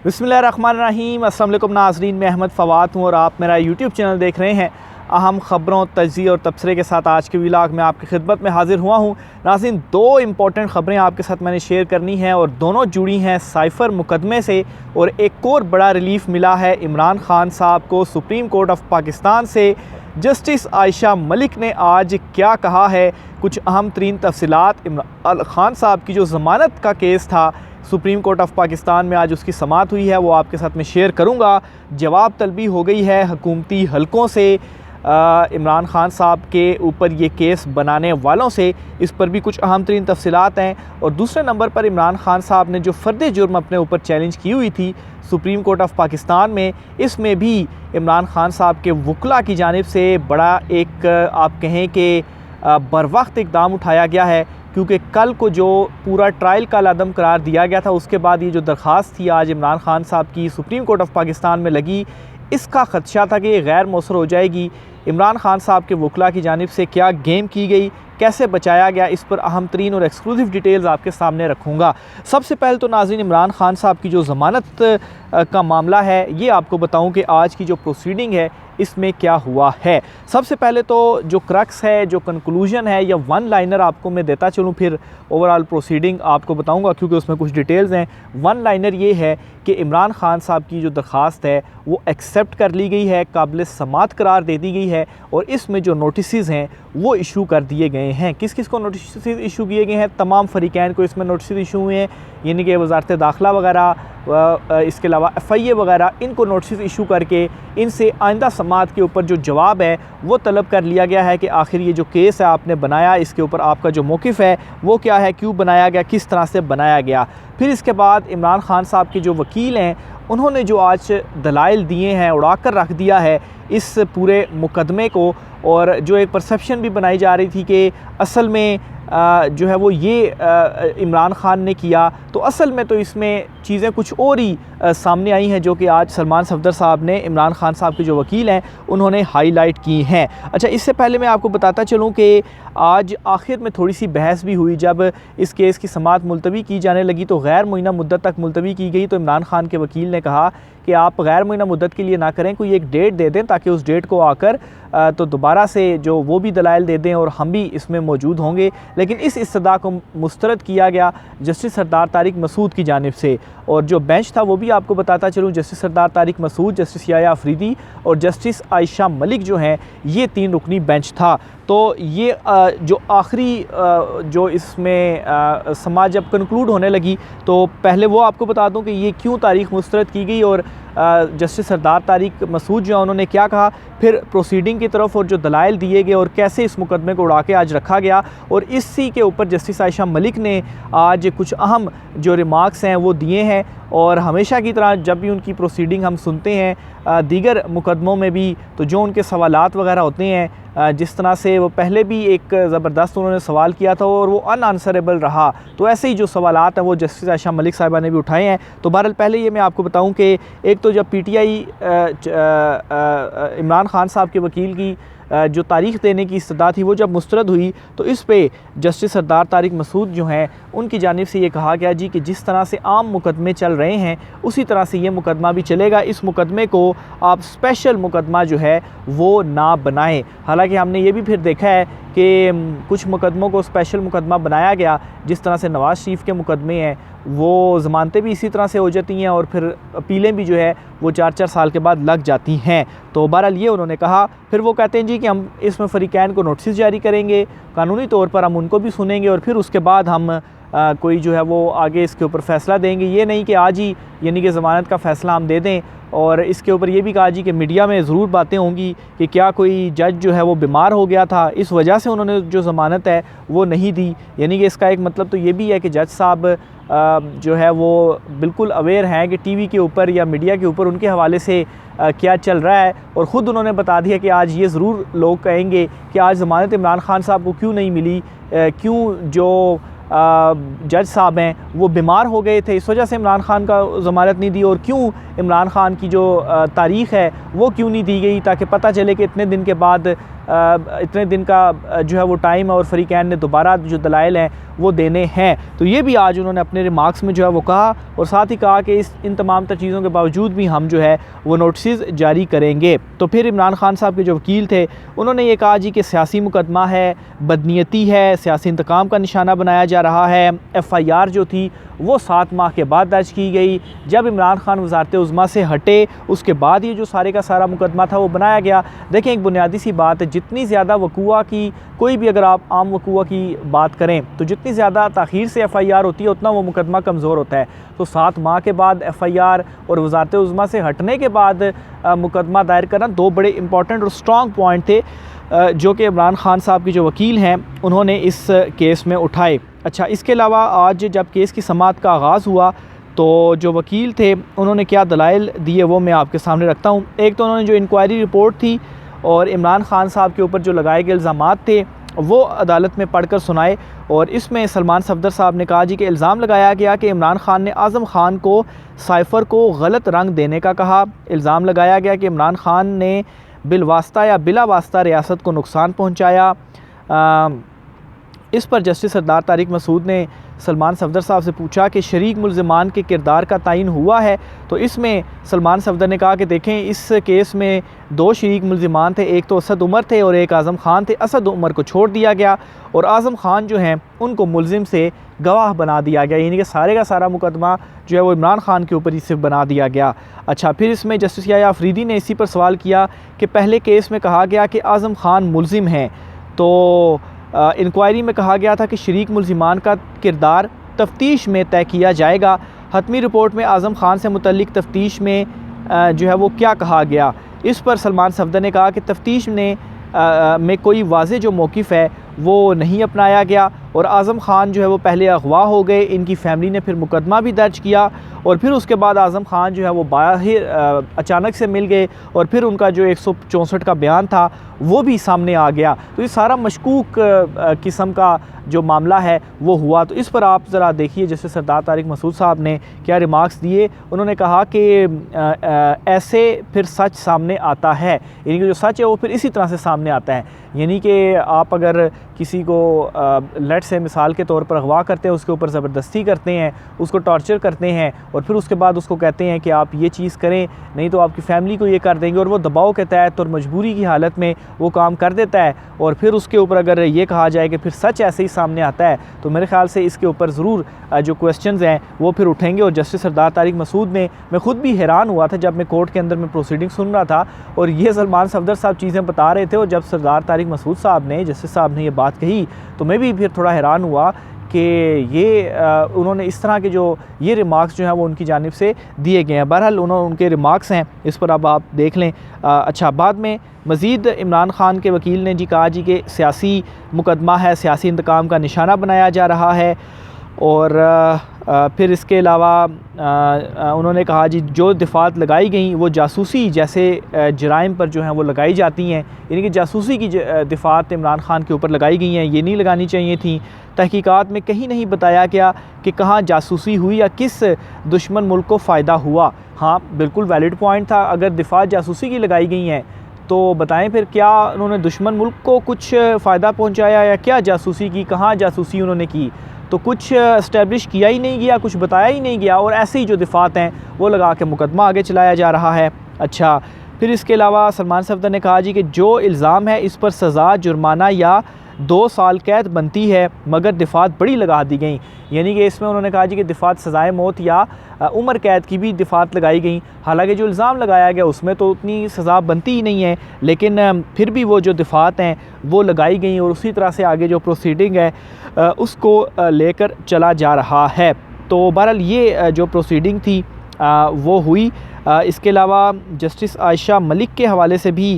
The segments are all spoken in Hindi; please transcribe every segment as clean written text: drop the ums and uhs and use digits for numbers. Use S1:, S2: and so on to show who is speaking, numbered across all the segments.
S1: बिस्मिल्लाहिर्रहमानिर्रहीम। अस्सलाम वालेकुम नाज़रीन, मैं अहमद फ़वाद हूँ और आप मेरा यूट्यूब चैनल देख रहे हैं। अहम ख़बरों, तज्ज़िये और तबसरे के साथ आज के व्लॉग में आपकी खिदमत में हाज़िर हुआ हूँ। नाज़रीन, दो इम्पॉर्टेंट ख़बरें आपके साथ मैंने शेयर करनी हैं और दोनों जुड़ी हैं साइफ़र मुकदमे से। और एक और बड़ा रिलीफ़ मिला है इमरान ख़ान साहब को सुप्रीम कोर्ट ऑफ पाकिस्तान से। जस्टिस आयशा मलिक ने आज क्या कहा है, कुछ अहम तरीन तफसीलात। इमरान ख़ान साहब की जो ज़मानत का केस था सुप्रीम कोर्ट ऑफ पाकिस्तान में, आज उसकी समाअत हुई है, वो आपके साथ मैं शेयर करूंगा। जवाब तलबी हो गई है हुकूमती हलकों से इमरान ख़ान साहब के ऊपर ये केस बनाने वालों से। इस पर भी कुछ अहम तरीन तफसीलात हैं। और दूसरे नंबर पर इमरान ख़ान साहब ने जो फ़र्द जुर्म अपने ऊपर चैलेंज की हुई थी सुप्रीम कोर्ट ऑफ पाकिस्तान में, इसमें भी इमरान ख़ान साहब के वकला की जानिब से बड़ा एक आप कहें कि बरवक्त इक़दाम उठाया गया है। क्योंकि कल को जो पूरा ट्रायल का अदम करार दिया गया था, उसके बाद ये जो दरख्वास्त थी आज इमरान ख़ान साहब की सुप्रीम कोर्ट ऑफ पाकिस्तान में लगी, इसका ख़दशा था कि ये गैर मौसर हो जाएगी। इमरान ख़ान साहब के वकला की जानिब से क्या गेम की गई, कैसे बचाया गया, इस पर अहम तरीन और एक्सक्लूसिव डिटेल्स आपके सामने रखूँगा। सबसे पहले तो नाज़रीन, इमरान ख़ान साहब की जो ज़मानत का मामला है, ये आपको बताऊँ कि आज की जो प्रोसीडिंग है इसमें क्या हुआ है। सबसे पहले तो जो क्रक्स है, जो कंक्लूजन है, या वन लाइनर आपको मैं देता चलूँ, फिर ओवरऑल प्रोसीडिंग आपको बताऊंगा क्योंकि उसमें कुछ डिटेल्स हैं। वन लाइनर ये है कि इमरान ख़ान साहब की जो दरख्वास्त है वो एक्सेप्ट कर ली गई है, काबिल समात करार दे दी गई है। और इसमें जो नोटिस हैं वो इशू कर दिए गए हैं। किस किस को नोटिस इशू किए गए हैं? तमाम फ़रीक़ैन को इसमें नोटिस इशू हुए हैं, यानी कि वज़ारत दाखिला वगैरह, इसके अलावा FIA वगैरह, इनको नोटिस इशू करके इनसे आइंदा समात के ऊपर जो जवाब है वो तलब कर लिया गया है कि आखिर ये जो केस है आपने बनाया, इसके ऊपर आपका जो मौक़िफ़ है वो क्या है, क्यों बनाया गया, किस तरह से बनाया गया। फिर इसके बाद इमरान ख़ान साहब के जो वकील हैं उन्होंने जो आज दलाइल दिए हैं, उड़ा कर रख दिया है इस पूरे मुकदमे को। और जो एक परसेप्शन भी बनाई जा रही थी कि असल में जो है वो ये इमरान ख़ान ने किया, तो असल में तो इसमें चीज़ें कुछ और ही सामने आई हैं, जो कि आज सलमान सफदर साहब ने, इमरान ख़ान साहब के जो वकील हैं, उन्होंने हाईलाइट की हैं। अच्छा, इससे पहले मैं आपको बताता चलूँ कि आज आखिर में थोड़ी सी बहस भी हुई। जब इस केस की समाअत मुलतवी की जाने लगी तो गैर मुअय्यना मुद्दत तक मुलतवी की गई। तो इमरान ख़ान के वकील ने कहा कि आप गैर मुअय्यना मुद्दत के लिए ना करें, कोई एक डेट दे दें ताकि उस डेट को आकर तो दोबारा से जो वो भी दलाइल दे दें और हम भी इसमें मौजूद होंगे। लेकिन इस इस्तदा को मुस्तरद किया गया जस्टिस सरदार तारिक मसूद की जानिब से। और जो बेंच था वो भी आपको बताता चलूँ, जस्टिस सरदार तारिक मसूद, जस्टिस याया अफरीदी और जस्टिस आयशा मलिक जो हैं, ये 3 रुकनी बेंच था। तो ये जो आखिरी जो इसमें समाअत जब कंक्लूड होने लगी, तो पहले वो आपको बता दूं कि ये क्यों तारीख़ मुस्तरद की गई और जस्टिस सरदार तारिक मसूद जो उन्होंने क्या कहा, फिर प्रोसीडिंग की तरफ और जो दलाइल दिए गए और कैसे इस मुकदमे को उड़ा के आज रखा गया। और इसी के ऊपर जस्टिस आयशा मलिक ने आज कुछ अहम जो रिमार्क्स हैं वो दिए हैं। और हमेशा की तरह जब भी उनकी प्रोसीडिंग हम सुनते हैं दीगर मुकदमों में भी, तो जो उनके सवालात वगैरह होते हैं, जिस तरह से वो पहले भी एक ज़बरदस्त उन्होंने सवाल किया था और वो अनआंसरेबल रहा, तो ऐसे ही जो सवालात हैं वो जस्टिस आयशा मलिक साहिबा ने भी उठाए हैं। तो बहरहाल पहले ये मैं आपको बताऊं कि एक तो जब PTI इमरान ख़ान साहब के वकील की जो तारीख़ देने की इस्तदा थी वो जब मुस्तरद हुई, तो इस पे जस्टिस सरदार तारिक मसूद जो हैं उनकी जानिब से ये कहा गया जी कि जिस तरह से आम मुकदमे चल रहे हैं उसी तरह से ये मुकदमा भी चलेगा, इस मुकदमे को आप स्पेशल मुकदमा जो है वो ना बनाएं। हालांकि हमने ये भी फिर देखा है कि कुछ मुकदमों को स्पेशल मुकदमा बनाया गया, जिस तरह से नवाज़ शरीफ के मुकदमे हैं वो ज़मानतें भी इसी तरह से हो जाती हैं और फिर अपीलें भी जो है वो 4-4 साल के बाद लग जाती हैं। तो बहरहाल ये उन्होंने कहा। फिर वो कहते हैं जी कि हम इसमें फ़रीक़ैन को नोटिस जारी करेंगे, कानूनी तौर पर हम उनको भी सुनेंगे और फिर उसके बाद हम कोई जो है वो आगे इसके ऊपर फ़ैसला देंगे। ये नहीं कि आज ही यानी कि ज़मानत का फ़ैसला हम दे दें। और इसके ऊपर ये भी कहा जी कि मीडिया में ज़रूर बातें होंगी कि क्या कोई जज जो है वो बीमार हो गया था, इस वजह से उन्होंने जो ज़मानत है वो नहीं दी। यानी कि इसका एक मतलब तो ये भी है कि जज साहब जो है वो बिल्कुल अवेयर हैं कि TV के ऊपर या मीडिया के ऊपर उनके हवाले से क्या चल रहा है। और ख़ुद उन्होंने बता दिया कि आज ये ज़रूर लोग कहेंगे कि आज ज़मानत इमरान ख़ान साहब को क्यों नहीं मिली, क्यों जो जज साहब हैं वो बीमार हो गए थे, इस वजह से इमरान ख़ान का ज़मानत नहीं दी, और क्यों इमरान ख़ान की जो तारीख़ है वो क्यों नहीं दी गई, ताकि पता चले कि इतने दिन के बाद इतने दिन का जो है वो टाइम है और फ़रीक़ैन ने दोबारा जो दलाइल हैं वो देने हैं। तो ये भी आज उन्होंने अपने रिमार्क्स में जो है वो कहा, और साथ ही कहा कि इन तमाम तर चीज़ों के बावजूद भी हम जो है वो नोटिस जारी करेंगे। तो फिर इमरान खान साहब के जो वकील थे उन्होंने ये कहा जी कि सियासी मुकदमा है, बदनीयती है, सियासी इंतकाम का निशाना बनाया जा रहा है। FIR जो थी वो 7 माह के बाद दर्ज की गई। जब इमरान खान वज़ारत उज़्मा से हटे उसके बाद ये जो सारे का सारा मुकदमा था वो बनाया गया। देखें, एक बुनियादी सी बात है, जितनी ज़्यादा वकूआ की, कोई भी अगर आप आम वकूआ की बात करें तो जितनी ज़्यादा ताख़ीर से FIR होती है उतना वो मुकदमा कमज़ोर होता है। तो 7 माह के बाद FIR और वज़ारत उज़्मा से हटने के बाद मुकदमा दायर करना दो बड़े इंपॉर्टेंट और स्ट्रॉन्ग पॉइंट थे जो कि इमरान खान साहब के जो वकील हैं उन्होंने इस केस में उठाए। अच्छा, इसके अलावा आज जब केस की समाअत का आगाज़ हुआ तो जो वकील थे उन्होंने क्या दलाइल दिए वो मैं आपके सामने रखता हूँ। एक तो उन्होंने जो इंक्वायरी रिपोर्ट थी और इमरान खान साहब के ऊपर जो लगाए गए इल्ज़ामात थे वो अदालत में पढ़कर सुनाए, और इसमें सलमान सफदर साहब ने कहा जी कि इल्ज़ाम लगाया गया कि इमरान खान ने आज़म खान को साइफ़र को गलत रंग देने का कहा। इल्ज़ाम लगाया गया कि इमरान खान ने बिलवास्ता या बिला वास्ता रियासत को नुकसान पहुँचाया। इस पर जस्टिस सरदार तारिक मसूद ने सलमान सफदर साहब से पूछा कि शरीक मुल्ज़िमान के किरदार का तयन हुआ है। तो इसमें सलमान सफदर ने कहा कि देखें, इस केस में 2 शरीक मुल्ज़िमान थे, एक तो असद उमर थे और एक आज़म खान थे। असद उमर को छोड़ दिया गया और आज़म खान जो हैं उनको मुल्ज़िम से गवाह बना दिया गया, यानी कि सारे का सारा मुकदमा जो है वो इमरान खान के ऊपर ही सिर्फ बना दिया गया। अच्छा, फिर इसमें जस्टिस याह्या अफरीदी ने इसी पर सवाल किया कि पहले केस में कहा गया कि आज़म खान मुल्ज़िम हैं, तो इंक्वायरी में कहा गया था कि शरीक मुल्ज़िमान का किरदार तफ्तीश में तय किया जाएगा। हतमी रिपोर्ट में आज़म खान से मुतल्लिक तफ्तीश में जो है वो क्या कहा गया। इस पर सलमान सफदर ने कहा कि तफ्तीश में कोई वाज़ेह जो मौक़िफ़ है वो नहीं अपनाया गया, और आज़म खान जो है वो पहले अगवा हो गए, इनकी फ़ैमिली ने फिर मुकदमा भी दर्ज किया, और फिर उसके बाद आज़म खान जो है वो बाहर अचानक से मिल गए, और फिर उनका जो 164 का बयान था वो भी सामने आ गया। तो ये सारा मशकूक किस्म का जो मामला है वो हुआ। तो इस पर आप ज़रा देखिए जैसे सरदार तारिक मसूद साहब ने क्या रिमार्क्स दिए। उन्होंने कहा कि ऐसे फिर सच सामने आता है, यानी कि जो सच है वो फिर इसी तरह से सामने आता है। यानी कि आप अगर किसी को लेट से मिसाल के तौर पर अगवा करते हैं, उसके ऊपर ज़बरदस्ती करते हैं, उसको टॉर्चर करते हैं, और फिर उसके बाद उसको कहते हैं कि आप ये चीज़ करें नहीं तो आपकी फ़ैमिली को ये कर देंगे, और वो दबाव के तहत और मजबूरी की हालत में वो काम कर देता है, और फिर उसके ऊपर अगर ये कहा जाए कि फिर सच ऐसे ही सामने आता है, तो मेरे ख़्याल से इसके ऊपर ज़रूर जो क्वेश्चंस हैं वो फिर उठेंगे। और जस्टिस सरदार तारिक मसूद ने, मैं ख़ुद भी हैरान हुआ था जब मैं कोर्ट के अंदर में प्रोसीडिंग सुन रहा था और ये सलमान सफदर साहब चीज़ें बता रहे थे, और जब सरदार तारिक मसूद साहब ने, जस्टिस साहब ने ये बात कही तो मैं भी फिर थोड़ा हैरान हुआ कि ये उन्होंने इस तरह के जो ये रिमार्क्स जो हैं वो उनकी जानिब से दिए गए हैं। बहरहाल उनके रिमार्क्स हैं, इस पर अब आप देख लें। अच्छा, बाद में मज़ीद इमरान खान के वकील ने जी कहा जी कि सियासी मुकदमा है, सियासी इंतकाम का निशाना बनाया जा रहा है, और फिर इसके अलावा उन्होंने कहा जी जो दिफ़ात लगाई गई वो जासूसी जैसे जराइम पर जो हैं वो लगाई जाती हैं, यानी कि जासूसी की दिफ़ात इमरान खान के ऊपर लगाई गई हैं, ये नहीं लगानी चाहिए थी। तहकीकात में कहीं नहीं बताया गया कि कहाँ जासूसी हुई या किस दुश्मन मुल्क को फ़ायदा हुआ। हाँ, बिल्कुल वैलिड पॉइंट था, अगर दिफ़ात जासूसी की लगाई गई हैं तो बताएं फिर क्या उन्होंने दुश्मन मुल्क को कुछ फ़ायदा पहुँचाया या क्या जासूसी की, कहाँ जासूसी उन्होंने की, तो कुछ इस्टेब्लिश किया ही नहीं गया, कुछ बताया ही नहीं गया, और ऐसे ही जो दिफ़ात हैं वो लगा के मुकदमा आगे चलाया जा रहा है। अच्छा, फिर इसके अलावा सलमान सफदर ने कहा जी कि जो इल्ज़ाम है इस पर सज़ा जुर्माना या 2 साल कैद बनती है, मगर दिफ़ात बड़ी लगा दी गई, यानी कि इसमें उन्होंने कहा जी कि दिफ़ात सज़ाए मौत या उम्र कैद की भी दिफ़ात लगाई गई। हालांकि जो इल्ज़ाम लगाया गया उसमें तो उतनी सज़ा बनती ही नहीं है, लेकिन फिर भी वो जो दिफ़ात हैं वो लगाई गई, और उसी तरह से आगे जो प्रोसीडिंग है उसको लेकर चला जा रहा है। तो बहरहाल ये जो प्रोसीडिंग थी वो हुई। इसके अलावा जस्टिस आयशा मलिक के हवाले से भी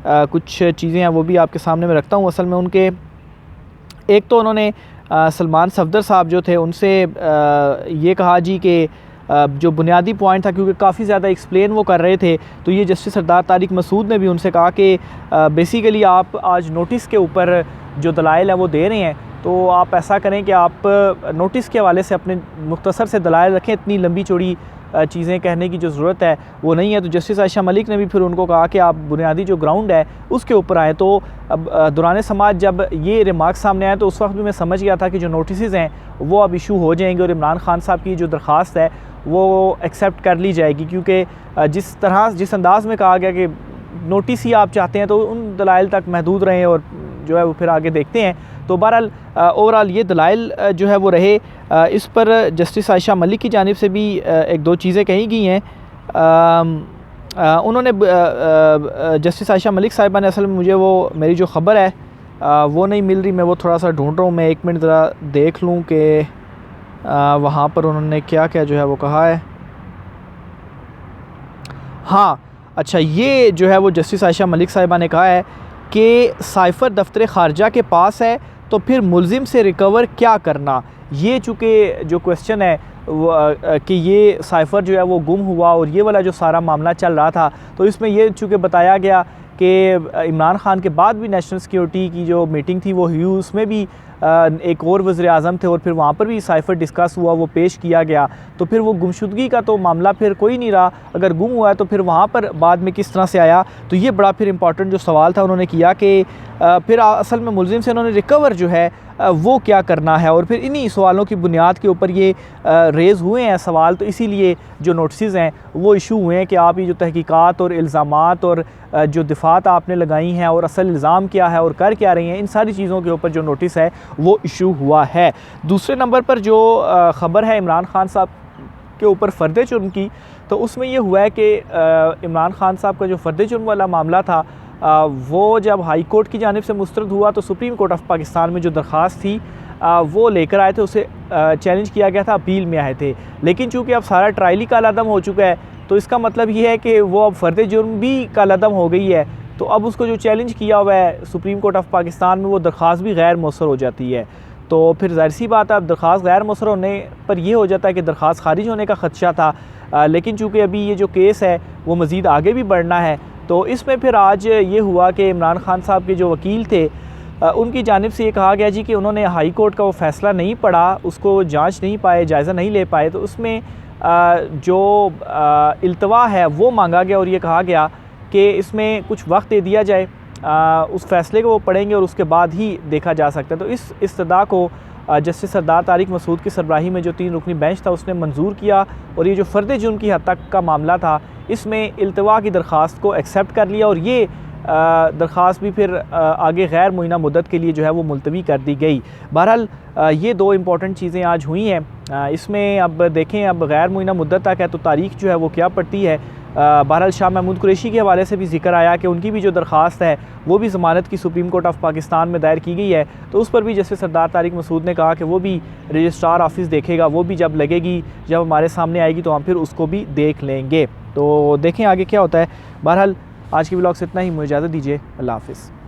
S1: कुछ चीज़ें हैं वो भी आपके सामने मैं रखता हूँ। असल में उनके एक तो उन्होंने सलमान सफदर साहब जो थे उनसे ये कहा जी कि जो बुनियादी पॉइंट था, क्योंकि काफ़ी ज़्यादा एक्सप्लेन वो कर रहे थे, तो ये जस्टिस सरदार तारिक मसूद ने भी उनसे कहा कि बेसिकली आप आज नोटिस के ऊपर जो दलाइल है वो दे रहे हैं, तो आप ऐसा करें कि आप नोटिस के हवाले से अपने मुख्तसर से दलाइल रखें, इतनी लंबी चौड़ी चीज़ें कहने की जो ज़रूरत है वो नहीं है। तो जस्टिस आयशा मलिक ने भी फिर उनको कहा कि आप बुनियादी जो ग्राउंड है उसके ऊपर आएँ। तो अब दौरान समाज जब ये रिमार्क सामने आए तो उस वक्त भी मैं समझ गया था कि जो नोटिस हैं वो अब इशू हो जाएंगे और इमरान खान साहब की जो दरख्वास्त है वो एक्सेप्ट कर ली जाएगी, क्योंकि जिस अंदाज़ में कहा गया कि नोटिस ही आप चाहते हैं तो उन दलाइल तक महदूद रहें और जो है वो फिर आगे देखते हैं। तो बहरहाल ओवरऑल ये दलाइल जो है वो रहे। इस पर जस्टिस आयशा मलिक की जानिब से भी एक दो चीज़ें कही गई हैं। उन्होंने जस्टिस आयशा मलिक साहिबा ने, असल में मुझे वो मेरी जो ख़बर है वो नहीं मिल रही, मैं वो थोड़ा सा ढूंढ रहा हूँ, मैं 1 मिनट ज़रा देख लूँ कि वहाँ पर उन्होंने क्या क्या जो है वो कहा है। हाँ अच्छा, ये जो है वो जस्टिस आयशा मलिक साहिबा ने कहा है कि साइफ़र दफ्तर ख़ारजा के पास है तो फिर मुलजिम से रिकवर क्या करना। ये चूँकि जो क्वेश्चन है कि ये साइफ़र जो है वो गुम हुआ और ये वाला जो सारा मामला चल रहा था, तो इसमें ये चूँकि बताया गया कि इमरान खान के बाद भी नेशनल सिक्योरिटी की जो मीटिंग थी वो हुई, उसमें भी एक और वज़ीर आज़म थे और फिर वहाँ पर भी साइफ़र डिस्कस हुआ, वो पेश किया गया। तो फिर वो गुमशुदगी का तो मामला फिर कोई नहीं रहा, अगर गुम हुआ है तो फिर वहाँ पर बाद में किस तरह से आया। तो ये बड़ा फिर इम्पॉर्टेंट जो सवाल था उन्होंने किया कि फिर असल में मुलजिम से उन्होंने रिकवर जो है वो क्या करना है, और फिर इन्हीं सवालों की बुनियाद के ऊपर ये रेज़ हुए हैं सवाल। तो इसीलिए जो नोटिस हैं वो इशू हुए हैं कि आप ये जो तहकीकात और इल्ज़ामात और जो दिफ़ात आपने लगाई हैं और असल इल्ज़ाम क्या है और कर क्या रही हैं, इन सारी चीज़ों के ऊपर जो नोटिस है वो इशू हुआ है। दूसरे नंबर पर जो ख़बर है इमरान खान साहब के ऊपर फ़र्द जुर्म की, तो उसमें ये हुआ है कि इमरान खान साहब का जो फ़र्द जुर्म वाला मामला था वो जब हाई कोर्ट की जानिब से मुस्तरद हुआ तो सुप्रीम कोर्ट ऑफ पाकिस्तान में जो दरख्वास्त थी वो लेकर आए थे, उसे चैलेंज किया गया था, अपील में आए थे। लेकिन चूँकि अब सारा ट्रायल ही कालादम हो चुका है तो इसका मतलब ये है कि वो अब फ़र्द जुर्म भी कालादम हो गई है। तो अब उसको जो चैलेंज किया हुआ है सुप्रीम कोर्ट ऑफ पाकिस्तान में वो दरख्वास्त भी गैर मौसर हो जाती है। तो फिर ज़ाहिर सी बात है, अब दरख्वास्त गैर मौसर होने पर यह हो जाता है कि दरख्वास्त खारिज होने का ख़दशा था। लेकिन चूँकि अभी ये जो केस है वो मज़ीद आगे भी बढ़ना है, तो इसमें फिर आज ये हुआ कि इमरान खान साहब के जो वकील थे उनकी जानिब से ये कहा गया जी कि उन्होंने हाई कोर्ट का वो फ़ैसला नहीं पढ़ा, उसको जांच नहीं पाए, जायज़ा नहीं ले पाए। तो उसमें जो इल्तवा है वो मांगा गया और ये कहा गया कि इसमें कुछ वक्त दे दिया जाए, उस फ़ैसले को वो पढ़ेंगे और उसके बाद ही देखा जा सकता है। तो इस इस्तदा को जस्टिस सरदार तारिक मसूद की सरबराही में जो 3 रुकनी बेंच था उसने मंजूर किया और ये जो फ़र्द जुर्म की हद तक का मामला था इसमें इल्तवा की दरख्वास्त को एक्सेप्ट कर लिया और ये दरख्वास्त भी फिर आगे गैर मुइना मुद्दत के लिए जो है वो मुलतवी कर दी गई। बहरहाल ये 2 इम्पॉर्टेंट चीज़ें आज हुई हैं। इसमें अब देखें, अब गैर मुइना मुद्दत तक है तो तारीख जो है वो क्या पड़ती है। बहरहाल शाह महमूद कुरैशी के हवाले से भी जिक्र आया कि उनकी भी जो दरख्वास्त है वो भी ज़मानत की सुप्रीम कोर्ट ऑफ पाकिस्तान में दायर की गई है। तो उस पर भी जैसे सरदार तारिक मसूद ने कहा कि वो भी रजिस्ट्रार ऑफिस देखेगा, वो भी जब लगेगी, जब हमारे सामने आएगी तो हम फिर उसको भी देख लेंगे। तो देखें आगे क्या होता है। बहरहाल आज की व्लॉग से इतना ही, मुझे इजाज़त दीजिए। अल्लाह हाफ़िज़।